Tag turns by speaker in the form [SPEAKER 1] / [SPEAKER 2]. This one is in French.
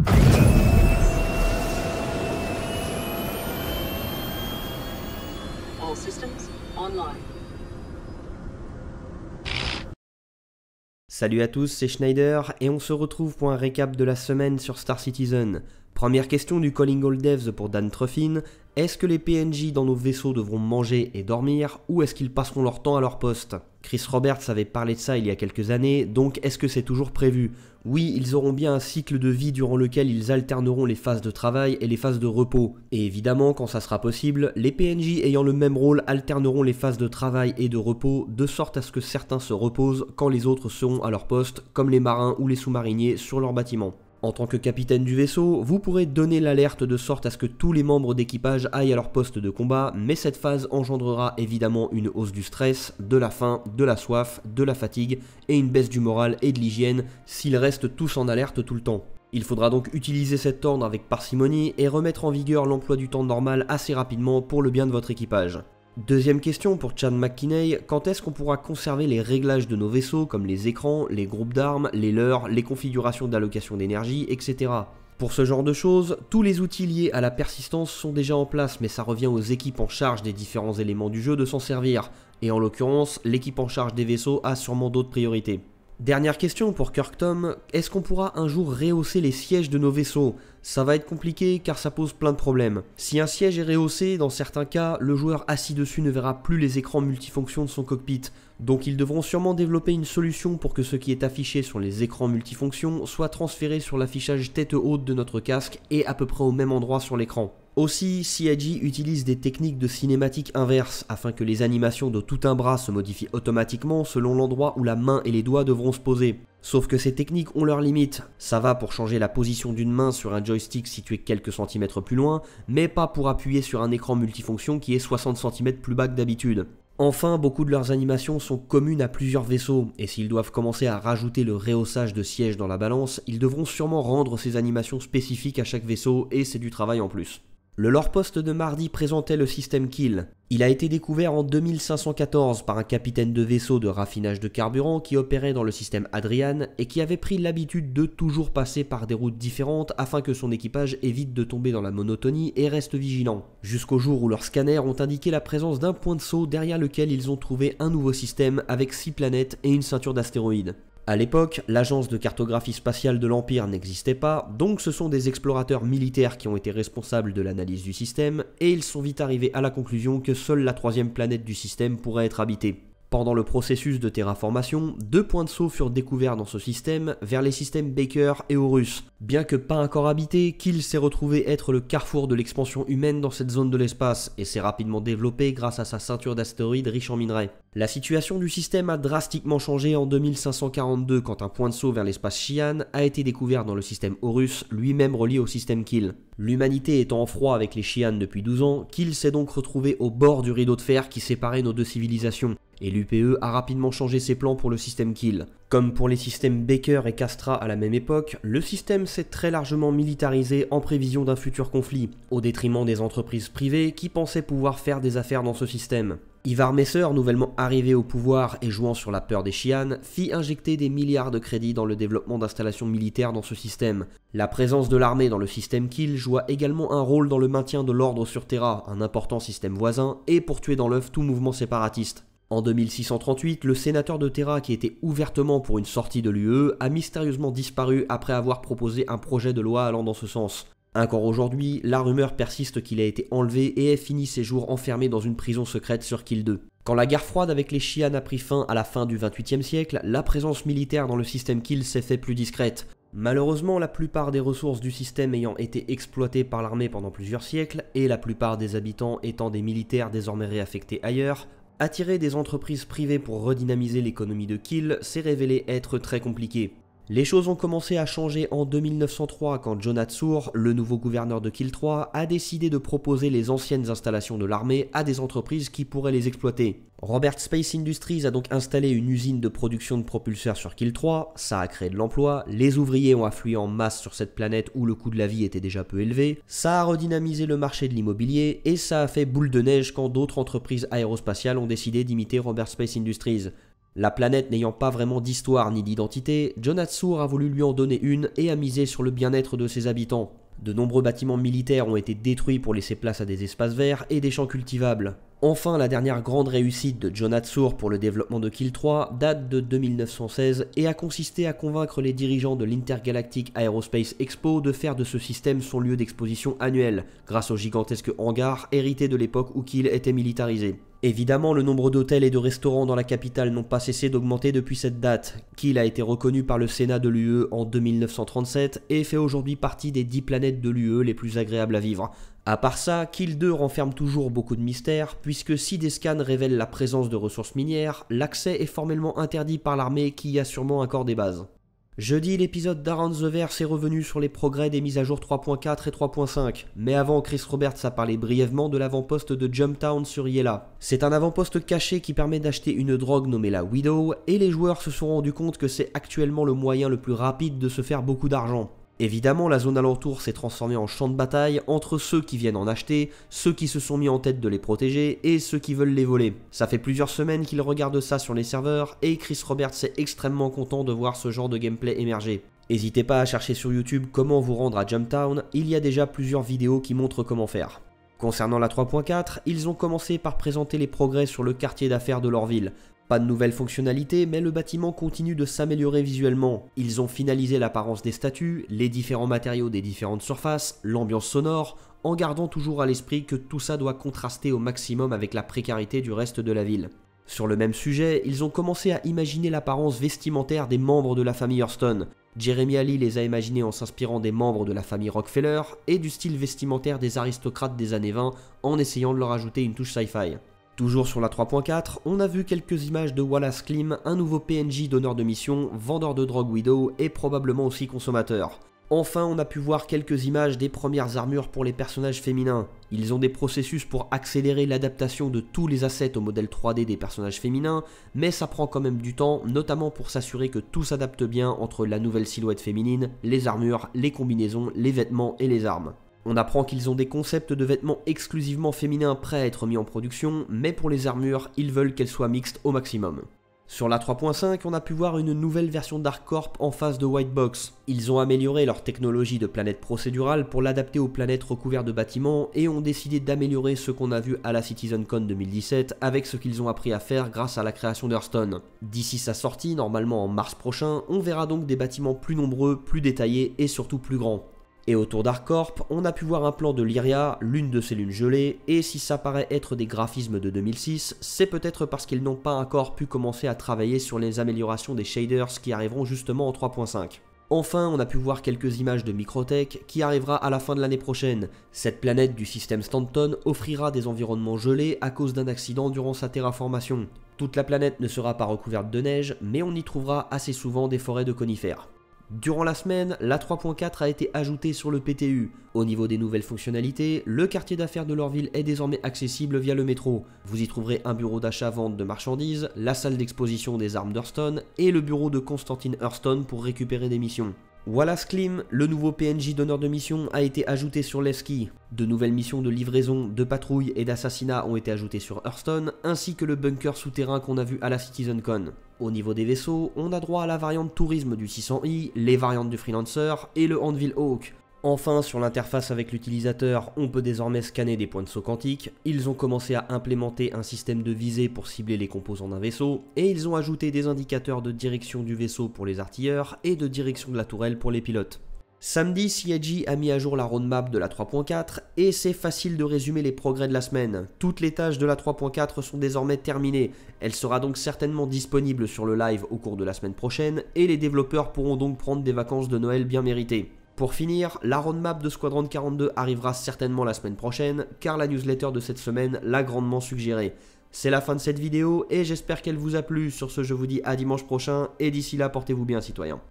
[SPEAKER 1] All systems online.
[SPEAKER 2] Salut à tous, c'est Schneider et on se retrouve pour un récap de la semaine sur Star Citizen. Première question du Calling All Devs pour Dan Truffin, est-ce que les PNJ dans nos vaisseaux devront manger et dormir ou est-ce qu'ils passeront leur temps à leur poste? Chris Roberts avait parlé de ça il y a quelques années, donc est-ce que c'est toujours prévu? Oui, ils auront bien un cycle de vie durant lequel ils alterneront les phases de travail et les phases de repos. Et évidemment, quand ça sera possible, les PNJ ayant le même rôle alterneront les phases de travail et de repos, de sorte à ce que certains se reposent quand les autres seront à leur poste, comme les marins ou les sous-mariniers sur leur bâtiment. En tant que capitaine du vaisseau, vous pourrez donner l'alerte de sorte à ce que tous les membres d'équipage aillent à leur poste de combat, mais cette phase engendrera évidemment une hausse du stress, de la faim, de la soif, de la fatigue et une baisse du moral et de l'hygiène s'ils restent tous en alerte tout le temps. Il faudra donc utiliser cet ordre avec parcimonie et remettre en vigueur l'emploi du temps normal assez rapidement pour le bien de votre équipage. Deuxième question pour Chad McKinney, quand est-ce qu'on pourra conserver les réglages de nos vaisseaux comme les écrans, les groupes d'armes, les leurres, les configurations d'allocation d'énergie, etc. Pour ce genre de choses, tous les outils liés à la persistance sont déjà en place, mais ça revient aux équipes en charge des différents éléments du jeu de s'en servir, et en l'occurrence, l'équipe en charge des vaisseaux a sûrement d'autres priorités. Dernière question pour Kirk Tom, est-ce qu'on pourra un jour rehausser les sièges de nos vaisseaux? Ça va être compliqué car ça pose plein de problèmes. Si un siège est rehaussé, dans certains cas, le joueur assis dessus ne verra plus les écrans multifonctions de son cockpit. Donc ils devront sûrement développer une solution pour que ce qui est affiché sur les écrans multifonctions soit transféré sur l'affichage tête haute de notre casque et à peu près au même endroit sur l'écran. Aussi, CIG utilise des techniques de cinématique inverse afin que les animations de tout un bras se modifient automatiquement selon l'endroit où la main et les doigts devront se poser. Sauf que ces techniques ont leurs limites. Ça va pour changer la position d'une main sur un joystick situé quelques centimètres plus loin, mais pas pour appuyer sur un écran multifonction qui est 60 cm plus bas que d'habitude. Enfin, beaucoup de leurs animations sont communes à plusieurs vaisseaux, et s'ils doivent commencer à rajouter le rehaussage de sièges dans la balance, ils devront sûrement rendre ces animations spécifiques à chaque vaisseau, et c'est du travail en plus. Le lore post de mardi présentait le système Kill. Il a été découvert en 2514 par un capitaine de vaisseau de raffinage de carburant qui opérait dans le système Adrian et qui avait pris l'habitude de toujours passer par des routes différentes afin que son équipage évite de tomber dans la monotonie et reste vigilant. Jusqu'au jour où leurs scanners ont indiqué la présence d'un point de saut derrière lequel ils ont trouvé un nouveau système avec 6 planètes et une ceinture d'astéroïdes. A l'époque, l'agence de cartographie spatiale de l'Empire n'existait pas, donc ce sont des explorateurs militaires qui ont été responsables de l'analyse du système, et ils sont vite arrivés à la conclusion que seule la 3e planète du système pourrait être habitée. Pendant le processus de terraformation, 2 points de saut furent découverts dans ce système vers les systèmes Baker et Horus. Bien que pas encore habité, Kill s'est retrouvé être le carrefour de l'expansion humaine dans cette zone de l'espace et s'est rapidement développé grâce à sa ceinture d'astéroïdes riche en minerais. La situation du système a drastiquement changé en 2542 quand un point de saut vers l'espace Xi'an a été découvert dans le système Horus, lui-même relié au système Kill. L'humanité étant en froid avec les Xi'an depuis 12 ans, Kill s'est donc retrouvé au bord du rideau de fer qui séparait nos deux civilisations. Et l'UPE a rapidement changé ses plans pour le système Kill. Comme pour les systèmes Baker et Castra à la même époque, le système s'est très largement militarisé en prévision d'un futur conflit, au détriment des entreprises privées qui pensaient pouvoir faire des affaires dans ce système. Ivar Messer, nouvellement arrivé au pouvoir et jouant sur la peur des Xi'an, fit injecter des milliards de crédits dans le développement d'installations militaires dans ce système. La présence de l'armée dans le système Kill joua également un rôle dans le maintien de l'ordre sur Terra, un important système voisin, et pour tuer dans l'œuf tout mouvement séparatiste. En 2638, le sénateur de Terra qui était ouvertement pour une sortie de l'UE a mystérieusement disparu après avoir proposé un projet de loi allant dans ce sens. Encore aujourd'hui, la rumeur persiste qu'il a été enlevé et ait fini ses jours enfermé dans une prison secrète sur Kill 2. Quand la guerre froide avec les Xi'an a pris fin à la fin du XXIe siècle, la présence militaire dans le système Kill s'est fait plus discrète. Malheureusement, la plupart des ressources du système ayant été exploitées par l'armée pendant plusieurs siècles, et la plupart des habitants étant des militaires désormais réaffectés ailleurs, attirer des entreprises privées pour redynamiser l'économie de Kill s'est révélé être très compliqué. Les choses ont commencé à changer en 2903 quand Jon Atsur, le nouveau gouverneur de Kill 3, a décidé de proposer les anciennes installations de l'armée à des entreprises qui pourraient les exploiter. Robert Space Industries a donc installé une usine de production de propulseurs sur Kill 3, ça a créé de l'emploi, les ouvriers ont afflué en masse sur cette planète où le coût de la vie était déjà peu élevé, ça a redynamisé le marché de l'immobilier et ça a fait boule de neige quand d'autres entreprises aérospatiales ont décidé d'imiter Robert Space Industries. La planète n'ayant pas vraiment d'histoire ni d'identité, Jon Hatsur a voulu lui en donner une et a misé sur le bien-être de ses habitants. De nombreux bâtiments militaires ont été détruits pour laisser place à des espaces verts et des champs cultivables. Enfin, la dernière grande réussite de Jon Hatsur pour le développement de Kill 3 date de 2916 et a consisté à convaincre les dirigeants de l'Intergalactic Aerospace Expo de faire de ce système son lieu d'exposition annuel, grâce au gigantesque hangar hérité de l'époque où Kill était militarisé. Évidemment, le nombre d'hôtels et de restaurants dans la capitale n'ont pas cessé d'augmenter depuis cette date. Kill a été reconnu par le Sénat de l'UE en 2937 et fait aujourd'hui partie des 10 planètes de l'UE les plus agréables à vivre. À part ça, Kill 2 renferme toujours beaucoup de mystères, puisque si des scans révèlent la présence de ressources minières, l'accès est formellement interdit par l'armée qui y a sûrement encore des bases. Jeudi, l'épisode d'Around the Verse est revenu sur les progrès des mises à jour 3.4 et 3.5, mais avant, Chris Roberts a parlé brièvement de l'avant-poste de Jumptown sur Yela. C'est un avant-poste caché qui permet d'acheter une drogue nommée la Widow, et les joueurs se sont rendus compte que c'est actuellement le moyen le plus rapide de se faire beaucoup d'argent. Évidemment, la zone alentour s'est transformée en champ de bataille entre ceux qui viennent en acheter, ceux qui se sont mis en tête de les protéger et ceux qui veulent les voler. Ça fait plusieurs semaines qu'il regarde ça sur les serveurs et Chris Roberts est extrêmement content de voir ce genre de gameplay émerger. N'hésitez pas à chercher sur YouTube comment vous rendre à Jumptown, il y a déjà plusieurs vidéos qui montrent comment faire. Concernant la 3.4, ils ont commencé par présenter les progrès sur le quartier d'affaires de leur ville. Pas de nouvelles fonctionnalités, mais le bâtiment continue de s'améliorer visuellement. Ils ont finalisé l'apparence des statues, les différents matériaux des différentes surfaces, l'ambiance sonore, en gardant toujours à l'esprit que tout ça doit contraster au maximum avec la précarité du reste de la ville. Sur le même sujet, ils ont commencé à imaginer l'apparence vestimentaire des membres de la famille Hurston. Jeremy Ali les a imaginés en s'inspirant des membres de la famille Rockefeller et du style vestimentaire des aristocrates des années 20 en essayant de leur ajouter une touche sci-fi. Toujours sur la 3.4, on a vu quelques images de Wallace Klim, un nouveau PNJ donneur de mission, vendeur de drogue Widow et probablement aussi consommateur. Enfin, on a pu voir quelques images des premières armures pour les personnages féminins. Ils ont des processus pour accélérer l'adaptation de tous les assets au modèle 3D des personnages féminins, mais ça prend quand même du temps, notamment pour s'assurer que tout s'adapte bien entre la nouvelle silhouette féminine, les armures, les combinaisons, les vêtements et les armes. On apprend qu'ils ont des concepts de vêtements exclusivement féminins prêts à être mis en production, mais pour les armures, ils veulent qu'elles soient mixtes au maximum. Sur la 3.5, on a pu voir une nouvelle version d'Arc Corp en face de White Box. Ils ont amélioré leur technologie de planète procédurale pour l'adapter aux planètes recouvertes de bâtiments et ont décidé d'améliorer ce qu'on a vu à la CitizenCon 2017 avec ce qu'ils ont appris à faire grâce à la création d'Hurston. D'ici sa sortie, normalement en mars prochain, on verra donc des bâtiments plus nombreux, plus détaillés et surtout plus grands. Et autour d'Arc Corp, on a pu voir un plan de Lyria, l'une de ces lunes gelées, et si ça paraît être des graphismes de 2006, c'est peut-être parce qu'ils n'ont pas encore pu commencer à travailler sur les améliorations des shaders qui arriveront justement en 3.5. Enfin, on a pu voir quelques images de Microtech qui arrivera à la fin de l'année prochaine. Cette planète du système Stanton offrira des environnements gelés à cause d'un accident durant sa terraformation. Toute la planète ne sera pas recouverte de neige, mais on y trouvera assez souvent des forêts de conifères. Durant la semaine, la 3.4 a été ajoutée sur le PTU. Au niveau des nouvelles fonctionnalités, le quartier d'affaires de leur ville est désormais accessible via le métro. Vous y trouverez un bureau d'achat-vente de marchandises, la salle d'exposition des armes d'Hurston et le bureau de Constantine Hurston pour récupérer des missions. Wallace Klim, le nouveau PNJ donneur de mission, a été ajouté sur Lesky. De nouvelles missions de livraison, de patrouille et d'assassinat ont été ajoutées sur Hurston, ainsi que le bunker souterrain qu'on a vu à la CitizenCon. Au niveau des vaisseaux, on a droit à la variante tourisme du 600i, les variantes du Freelancer et le Anvil Hawk. Enfin, sur l'interface avec l'utilisateur, on peut désormais scanner des points de saut quantiques, ils ont commencé à implémenter un système de visée pour cibler les composants d'un vaisseau, et ils ont ajouté des indicateurs de direction du vaisseau pour les artilleurs et de direction de la tourelle pour les pilotes. Samedi, CIG a mis à jour la roadmap de la 3.4 et c'est facile de résumer les progrès de la semaine. Toutes les tâches de la 3.4 sont désormais terminées. Elle sera donc certainement disponible sur le live au cours de la semaine prochaine et les développeurs pourront donc prendre des vacances de Noël bien méritées. Pour finir, la roadmap de Squadron 42 arrivera certainement la semaine prochaine car la newsletter de cette semaine l'a grandement suggéré. C'est la fin de cette vidéo et j'espère qu'elle vous a plu. Sur ce, je vous dis à dimanche prochain et d'ici là, portez-vous bien citoyens.